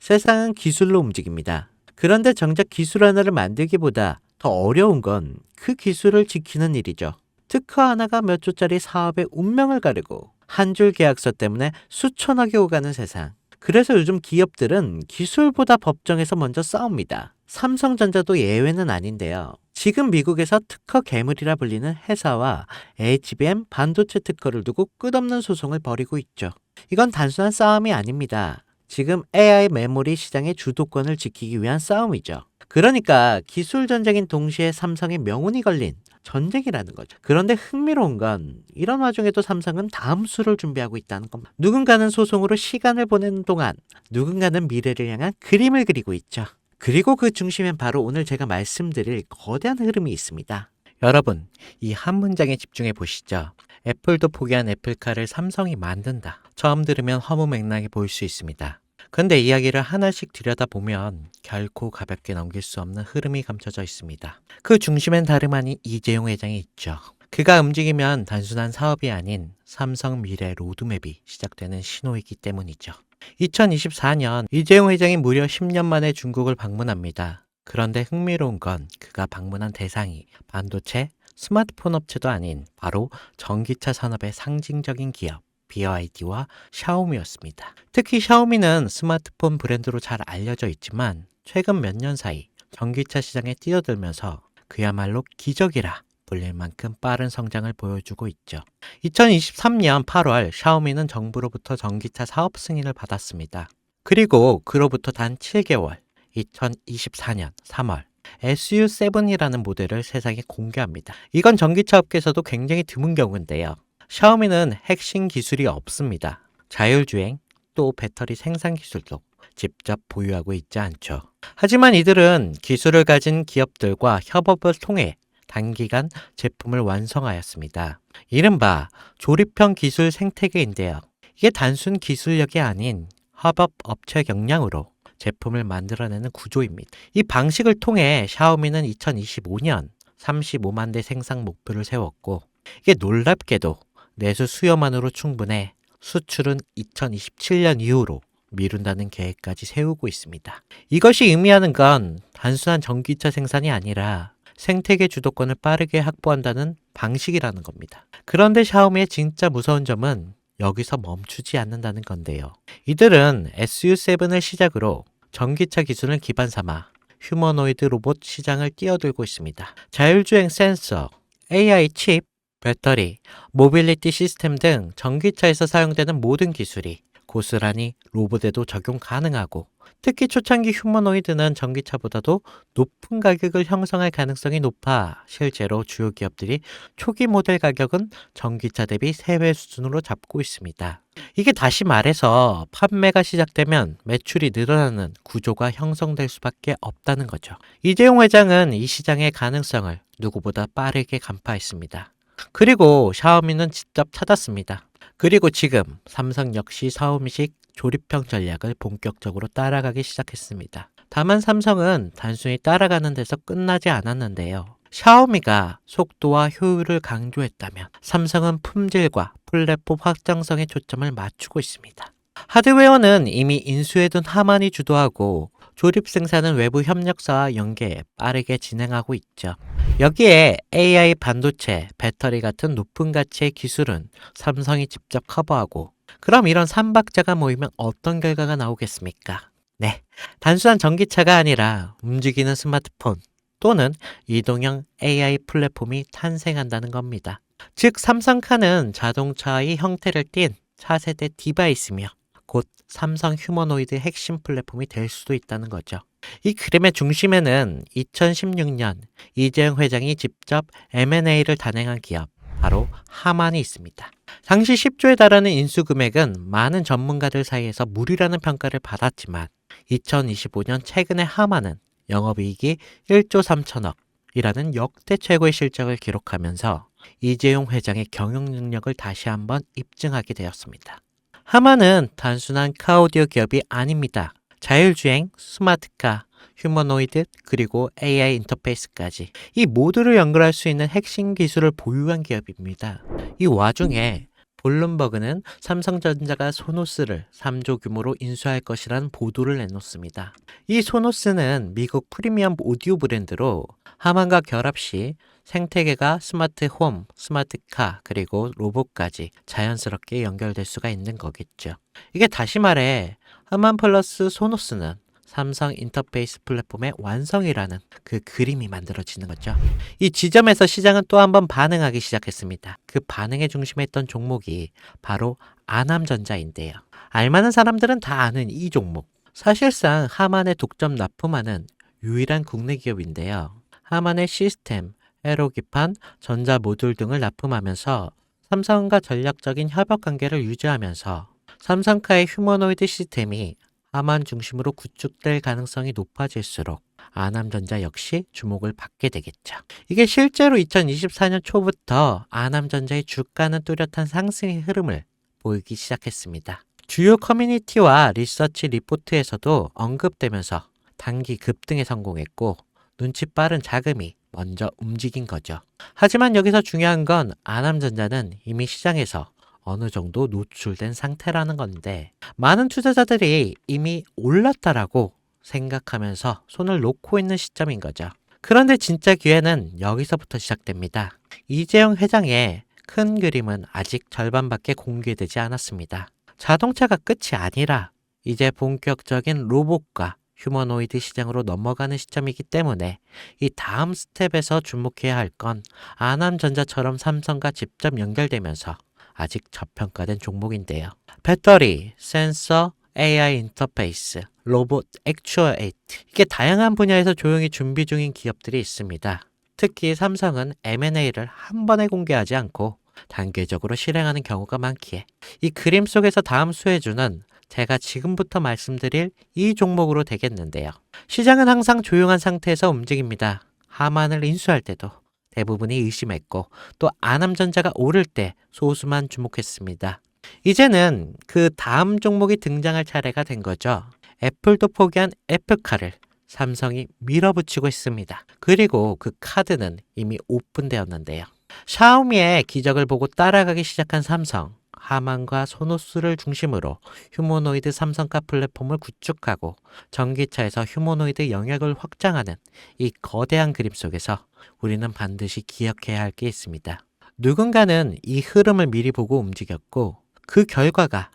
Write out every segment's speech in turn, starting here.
세상은 기술로 움직입니다. 그런데 정작 기술 하나를 만들기보다 더 어려운 건 그 기술을 지키는 일이죠. 특허 하나가 몇 조짜리 사업의 운명을 가르고 한 줄 계약서 때문에 수천억이 오가는 세상. 그래서 요즘 기업들은 기술보다 법정에서 먼저 싸웁니다. 삼성전자도 예외는 아닌데요. 지금 미국에서 특허 괴물이라 불리는 회사와 HBM 반도체 특허를 두고 끝없는 소송을 벌이고 있죠. 이건 단순한 싸움이 아닙니다. 지금 AI 메모리 시장의 주도권을 지키기 위한 싸움이죠. 그러니까 기술 전쟁인 동시에 삼성의 명운이 걸린 전쟁이라는 거죠. 그런데 흥미로운 건 이런 와중에도 삼성은 다음 수를 준비하고 있다는 겁니다. 누군가는 소송으로 시간을 보내는 동안 누군가는 미래를 향한 그림을 그리고 있죠. 그리고 그 중심엔 바로 오늘 제가 말씀드릴 거대한 흐름이 있습니다. 여러분, 이 한 문장에 집중해 보시죠. 애플도 포기한 애플카를 삼성이 만든다. 처음 들으면 허무맹랑해 보일 수 있습니다. 근데 이야기를 하나씩 들여다보면 결코 가볍게 넘길 수 없는 흐름이 감춰져 있습니다. 그 중심엔 다름 아닌 이재용 회장이 있죠. 그가 움직이면 단순한 사업이 아닌 삼성 미래 로드맵이 시작되는 신호이기 때문이죠. 2024년 이재용 회장이 무려 10년 만에 중국을 방문합니다. 그런데 흥미로운 건 그가 방문한 대상이 반도체, 스마트폰 업체도 아닌 바로 전기차 산업의 상징적인 기업 BYD와 샤오미였습니다. 특히 샤오미는 스마트폰 브랜드로 잘 알려져 있지만 최근 몇 년 사이 전기차 시장에 뛰어들면서 그야말로 기적이라 불릴 만큼 빠른 성장을 보여주고 있죠. 2023년 8월 샤오미는 정부로부터 전기차 사업 승인을 받았습니다. 그리고 그로부터 단 7개월, 2024년 3월 SU7이라는 모델을 세상에 공개합니다. 이건 전기차 업계에서도 굉장히 드문 경우인데요. 샤오미는 핵심 기술이 없습니다. 자율주행, 또 배터리 생산 기술도 직접 보유하고 있지 않죠. 하지만 이들은 기술을 가진 기업들과 협업을 통해 단기간 제품을 완성하였습니다. 이른바 조립형 기술 생태계인데요. 이게 단순 기술력이 아닌 협업 업체 역량으로 제품을 만들어내는 구조입니다. 이 방식을 통해 샤오미는 2025년 35만 대 생산 목표를 세웠고 이게 놀랍게도 내수 수요만으로 충분해 수출은 2027년 이후로 미룬다는 계획까지 세우고 있습니다. 이것이 의미하는 건 단순한 전기차 생산이 아니라 생태계 주도권을 빠르게 확보한다는 방식이라는 겁니다. 그런데 샤오미의 진짜 무서운 점은 여기서 멈추지 않는다는 건데요. 이들은 SU7을 시작으로 전기차 기술을 기반 삼아 휴머노이드 로봇 시장을 뛰어들고 있습니다. 자율주행 센서, AI 칩, 배터리, 모빌리티 시스템 등 전기차에서 사용되는 모든 기술이 고스란히 로봇에도 적용 가능하고 특히 초창기 휴머노이드는 전기차보다도 높은 가격을 형성할 가능성이 높아 실제로 주요 기업들이 초기 모델 가격은 전기차 대비 3배 수준으로 잡고 있습니다. 이게 다시 말해서 판매가 시작되면 매출이 늘어나는 구조가 형성될 수밖에 없다는 거죠. 이재용 회장은 이 시장의 가능성을 누구보다 빠르게 간파했습니다. 그리고 샤오미는 직접 찾았습니다. 그리고 지금 삼성 역시 샤오미식 조립형 전략을 본격적으로 따라가기 시작했습니다. 다만 삼성은 단순히 따라가는 데서 끝나지 않았는데요. 샤오미가 속도와 효율을 강조했다면 삼성은 품질과 플랫폼 확장성에 초점을 맞추고 있습니다. 하드웨어는 이미 인수해둔 하만이 주도하고 조립 생산은 외부 협력사와 연계 빠르게 진행하고 있죠. 여기에 AI 반도체, 배터리 같은 높은 가치의 기술은 삼성이 직접 커버하고 그럼 이런 삼박자가 모이면 어떤 결과가 나오겠습니까? 네, 단순한 전기차가 아니라 움직이는 스마트폰 또는 이동형 AI 플랫폼이 탄생한다는 겁니다. 즉 삼성카는 자동차의 형태를 띤 차세대 디바이스며 곧 삼성 휴머노이드 핵심 플랫폼이 될 수도 있다는 거죠. 이 그림의 중심에는 2016년 이재용 회장이 직접 M&A를 단행한 기업, 바로 하만이 있습니다. 당시 10조에 달하는 인수 금액은 많은 전문가들 사이에서 무리라는 평가를 받았지만 2025년 최근에 하만은 영업이익이 1조 3천억이라는 역대 최고의 실적을 기록하면서 이재용 회장의 경영 능력을 다시 한번 입증하게 되었습니다. 하만은 단순한 카오디오 기업이 아닙니다. 자율주행, 스마트카, 휴머노이드, 그리고 AI 인터페이스까지 이 모두를 연결할 수 있는 핵심 기술을 보유한 기업입니다. 이 와중에 블룸버그는 삼성전자가 소노스를 3조 규모로 인수할 것이라는 보도를 내놓습니다. 이 소노스는 미국 프리미엄 오디오 브랜드로 하만과 결합 시 생태계가 스마트 홈, 스마트 카, 그리고 로봇까지 자연스럽게 연결될 수가 있는 거겠죠. 이게 다시 말해 하만 플러스 소노스는 삼성 인터페이스 플랫폼의 완성이라는 그 그림이 만들어지는 거죠. 이 지점에서 시장은 또 한 번 반응하기 시작했습니다. 그 반응의 중심에 있던 종목이 바로 아남전자인데요. 알만한 사람들은 다 아는 이 종목. 사실상 하만에 독점 납품하는 유일한 국내 기업인데요. 하만의 시스템, 에로기판, 전자 모듈 등을 납품하면서 삼성과 전략적인 협업 관계를 유지하면서 삼성카의 휴머노이드 시스템이 하만 중심으로 구축될 가능성이 높아질수록 아남전자 역시 주목을 받게 되겠죠. 이게 실제로 2024년 초부터 아남전자의 주가는 뚜렷한 상승의 흐름을 보이기 시작했습니다. 주요 커뮤니티와 리서치 리포트에서도 언급되면서 단기 급등에 성공했고 눈치 빠른 자금이 먼저 움직인 거죠. 하지만 여기서 중요한 건 아남전자는 이미 시장에서 어느 정도 노출된 상태라는 건데 많은 투자자들이 이미 올랐다라고 생각하면서 손을 놓고 있는 시점인 거죠. 그런데 진짜 기회는 여기서부터 시작됩니다. 이재용 회장의 큰 그림은 아직 절반밖에 공개되지 않았습니다. 자동차가 끝이 아니라 이제 본격적인 로봇과 휴머노이드 시장으로 넘어가는 시점이기 때문에 이 다음 스텝에서 주목해야 할 건 아남전자처럼 삼성과 직접 연결되면서 아직 저평가된 종목인데요. 배터리, 센서, AI 인터페이스, 로봇, 액추어에이트 이게 다양한 분야에서 조용히 준비 중인 기업들이 있습니다. 특히 삼성은 M&A를 한 번에 공개하지 않고 단계적으로 실행하는 경우가 많기에 이 그림 속에서 다음 수혜주는 제가 지금부터 말씀드릴 이 종목으로 되겠는데요. 시장은 항상 조용한 상태에서 움직입니다. 하만을 인수할 때도 대부분이 의심했고 또 아남전자가 오를 때 소수만 주목했습니다. 이제는 그 다음 종목이 등장할 차례가 된 거죠. 애플도 포기한 애플카를 삼성이 밀어붙이고 있습니다. 그리고 그 카드는 이미 오픈되었는데요. 샤오미의 기적을 보고 따라가기 시작한 삼성, 하만과 소노스를 중심으로 휴머노이드 삼성카 플랫폼을 구축하고 전기차에서 휴머노이드 영역을 확장하는 이 거대한 그림 속에서 우리는 반드시 기억해야 할 게 있습니다. 누군가는 이 흐름을 미리 보고 움직였고 그 결과가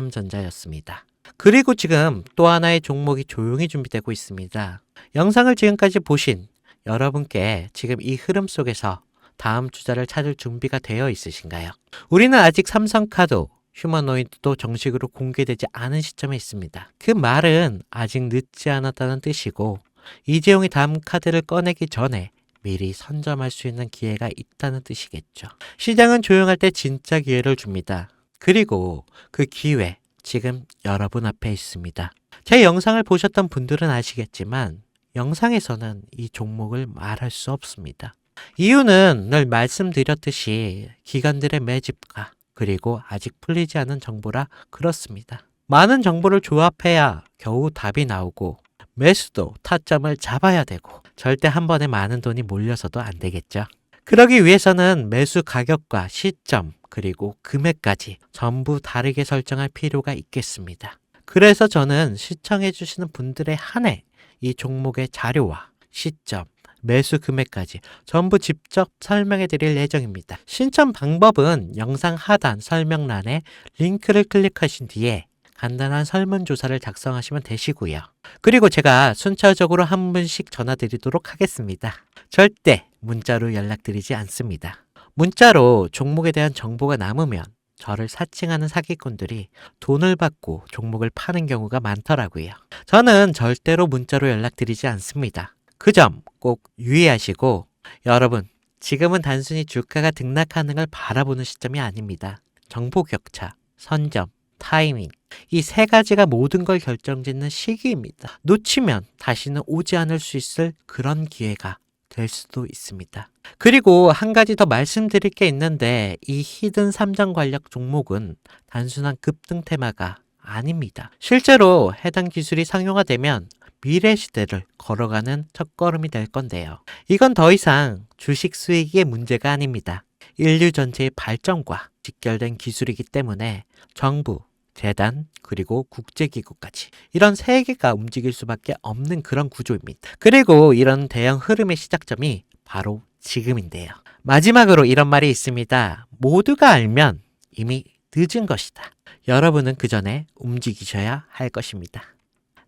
아남전자였습니다. 그리고 지금 또 하나의 종목이 조용히 준비되고 있습니다. 영상을 지금까지 보신 여러분께 지금 이 흐름 속에서 다음 투자를 찾을 준비가 되어 있으신가요? 우리는 아직 삼성카도 휴머노이드도 정식으로 공개되지 않은 시점에 있습니다. 그 말은 아직 늦지 않았다는 뜻이고 이재용이 다음 카드를 꺼내기 전에 미리 선점할 수 있는 기회가 있다는 뜻이겠죠. 시장은 조용할 때 진짜 기회를 줍니다. 그리고 그 기회 지금 여러분 앞에 있습니다. 제 영상을 보셨던 분들은 아시겠지만 영상에서는 이 종목을 말할 수 없습니다. 이유는 늘 말씀드렸듯이 기관들의 매집과 그리고 아직 풀리지 않은 정보라 그렇습니다. 많은 정보를 조합해야 겨우 답이 나오고 매수도 타점을 잡아야 되고 절대 한 번에 많은 돈이 몰려서도 안 되겠죠. 그러기 위해서는 매수 가격과 시점 그리고 금액까지 전부 다르게 설정할 필요가 있겠습니다. 그래서 저는 시청해 주시는 분들에 한해 이 종목의 자료와 시점 매수 금액까지 전부 직접 설명해 드릴 예정입니다. 신청 방법은 영상 하단 설명란에 링크를 클릭하신 뒤에 간단한 설문조사를 작성하시면 되시고요. 그리고 제가 순차적으로 한 분씩 전화 드리도록 하겠습니다. 절대 문자로 연락드리지 않습니다. 문자로 종목에 대한 정보가 남으면 저를 사칭하는 사기꾼들이 돈을 받고 종목을 파는 경우가 많더라고요. 저는 절대로 문자로 연락드리지 않습니다. 그 점 꼭 유의하시고 여러분 지금은 단순히 주가가 등락하는 걸 바라보는 시점이 아닙니다. 정보 격차, 선점, 타이밍 이 세 가지가 모든 걸 결정짓는 시기입니다. 놓치면 다시는 오지 않을 수 있을 그런 기회가 될 수도 있습니다. 그리고 한 가지 더 말씀드릴 게 있는데 이 히든 삼정 관련 종목은 단순한 급등 테마가 아닙니다. 실제로 해당 기술이 상용화되면 미래 시대를 걸어가는 첫걸음이 될 건데요. 이건 더 이상 주식 수익의 문제가 아닙니다. 인류 전체의 발전과 직결된 기술이기 때문에 정부, 재단, 그리고 국제기구까지 이런 세 개가 움직일 수밖에 없는 그런 구조입니다. 그리고 이런 대형 흐름의 시작점이 바로 지금인데요. 마지막으로 이런 말이 있습니다. 모두가 알면 이미 늦은 것이다. 여러분은 그 전에 움직이셔야 할 것입니다.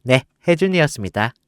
네, 혜준이었습니다.